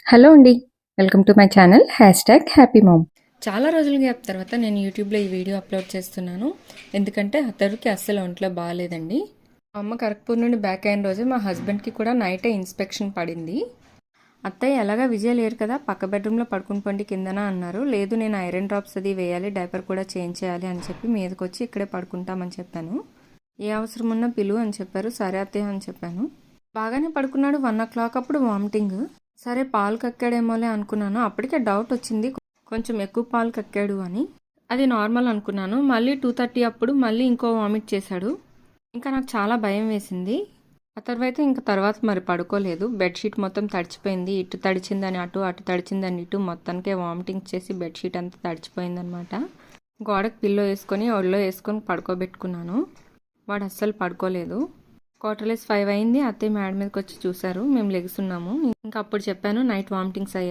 Hello అండి. Welcome to my channel happy ma'am. చాలా రోజుల గ్యాప్ తర్వాత నేను యూట్యూబ్లో ఈ వీడియో అప్లోడ్ చేస్తున్నాను. ఎందుకంటే అతడికి అస్సలు ఒంట్లో బాగాలేదండి. మా అమ్మ కరక్పూర్ నుండి బ్యాక్ అయిన రోజు మా హస్బెండ్కి కూడా నైటే ఇన్స్పెక్షన్ పడింది. అత్తయ్య ఎలాగా విజయ లేరు కదా, పక్క బెడ్రూమ్లో పడుకుని పండి కిందన అన్నారు. లేదు, నేను ఐరన్ డ్రాప్స్ అది వేయాలి, డైపర్ కూడా చేంజ్ చేయాలి అని చెప్పి మీదకి వచ్చి ఇక్కడే పడుకుంటామని చెప్పాను. ఏ అవసరం ఉన్నా పిలువు అని చెప్పారు. సరే అత్తయ్య అని చెప్పాను. బాగానే పడుకున్నాడు. 1 o'clock అప్పుడు వామిటింగ్. సరే పాలు కక్కాడేమోలే అనుకున్నాను. అప్పటికే డౌట్ వచ్చింది కొంచెం ఎక్కువ పాలు కక్కాడు అని. అది నార్మల్ అనుకున్నాను. మళ్ళీ 2:30 అప్పుడు మళ్ళీ ఇంకో వామిట్ చేశాడు. ఇంకా నాకు చాలా భయం వేసింది. ఆ తర్వాత మరి పడుకోలేదు. బెడ్షీట్ మొత్తం తడిచిపోయింది. ఇటు తడిచిందని అటు, అటు తడిచిందని ఇటు, మొత్తానికే వామిటింగ్ చేసి బెడ్షీట్ అంతా తడిచిపోయిందనమాట. గోడకు పిల్లో వేసుకొని ఒళ్ళో వేసుకొని పడుకోబెట్టుకున్నాను. వాడు అస్సలు పడుకోలేదు. 5:15 అయింది. అత్తయ్య మేడ మీదకి వచ్చి చూశారు. మేము లెగుస్తున్నాము. ఇంకా అప్పుడు చెప్పాను నైట్ వామిటింగ్స్ అయ్యాయి.